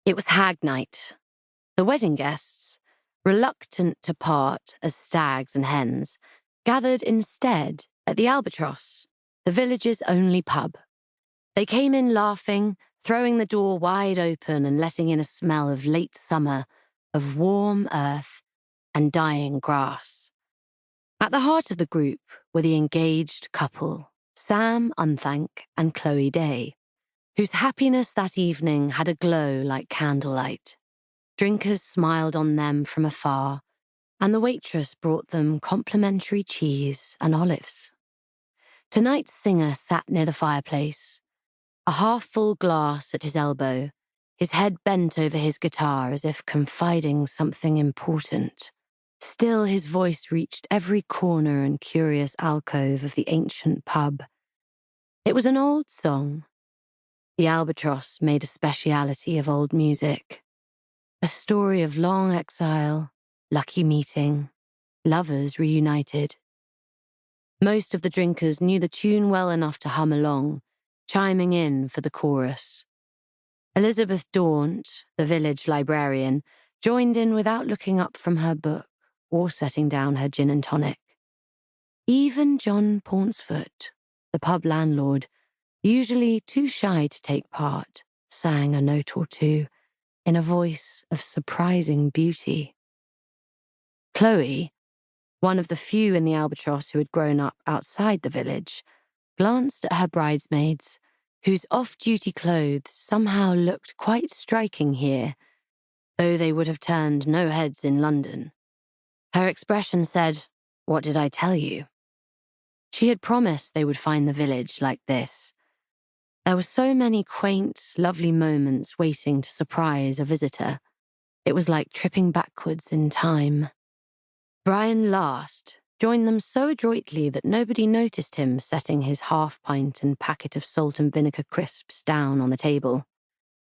It was hag night. The wedding guests, reluctant to part as stags and hens, gathered instead at the Albatross, the village's only pub. They came in laughing, throwing the door wide open and letting in a smell of late summer, of warm earth and dying grass. At the heart of the group were the engaged couple, Sam Unthank and Chloe Day, whose happiness that evening had a glow like candlelight. Drinkers smiled on them from afar, and the waitress brought them complimentary cheese and olives. Tonight's singer sat near the fireplace, a half-full glass at his elbow, his head bent over his guitar as if confiding something important. Still his voice reached every corner and curious alcove of the ancient pub. It was an old song. The Albatross made a speciality of old music. A story of long exile, lucky meeting, lovers reunited. Most of the drinkers knew the tune well enough to hum along, chiming in for the chorus. Elizabeth Daunt, the village librarian, joined in without looking up from her book or setting down her gin and tonic. Even John Pauncefort, the pub landlord, usually too shy to take part, sang a note or two in a voice of surprising beauty. Chloe, one of the few in the Albatross who had grown up outside the village, glanced at her bridesmaids, whose off-duty clothes somehow looked quite striking here, though they would have turned no heads in London. Her expression said, "What did I tell you?" She had promised they would find the village like this. There were so many quaint, lovely moments waiting to surprise a visitor. It was like tripping backwards in time. Brian last joined them so adroitly that nobody noticed him setting his half-pint and packet of salt and vinegar crisps down on the table.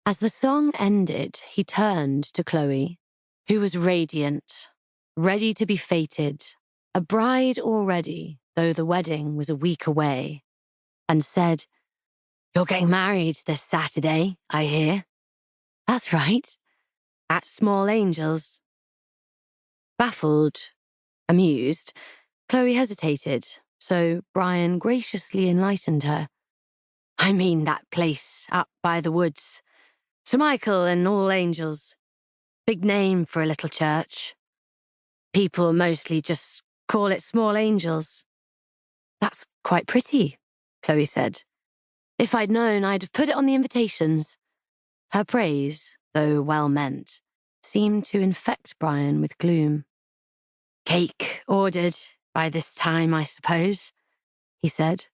As the song ended, he turned to Chloe, who was radiant, ready to be fated, a bride already, though the wedding was a week away, and said, "You're getting married this Saturday, I hear." "That's right. At Small Angels." Baffled, amused, Chloe hesitated, so Brian graciously enlightened her. "I mean that place up by the woods. Sir Michael and All Angels. Big name for a little church. People mostly just call it Small Angels." "That's quite pretty," Chloe said. "If I'd known, I'd have put it on the invitations." Her praise, though well-meant, seemed to infect Brian with gloom. "Cake ordered by this time, I suppose," he said.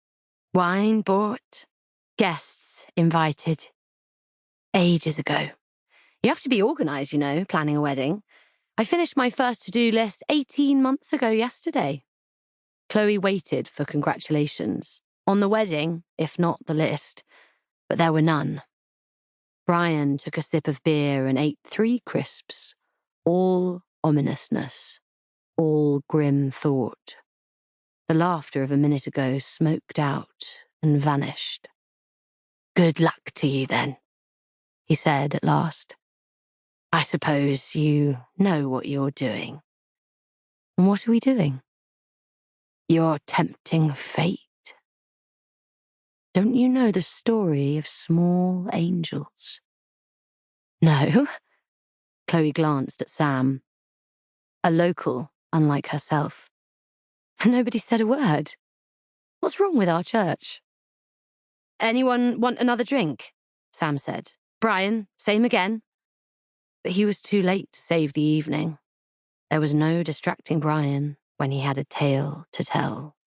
"Wine bought. Guests invited. Ages ago. You have to be organised, you know, planning a wedding. I finished my first to-do list 18 months ago yesterday." Chloe waited for congratulations. On the wedding, if not the list, but there were none. Brian took a sip of beer and ate 3 crisps, all ominousness, all grim thought. The laughter of a minute ago smoked out and vanished. "Good luck to you, then," he said at last. "I suppose you know what you're doing." "And what are we doing?" "You're tempting fate. Don't you know the story of Small Angels?" "No." Chloe glanced at Sam. A local, unlike herself. Nobody said a word. What's wrong with our church? "Anyone want another drink?" Sam said. "Brian, same again." But he was too late to save the evening. There was no distracting Brian when he had a tale to tell.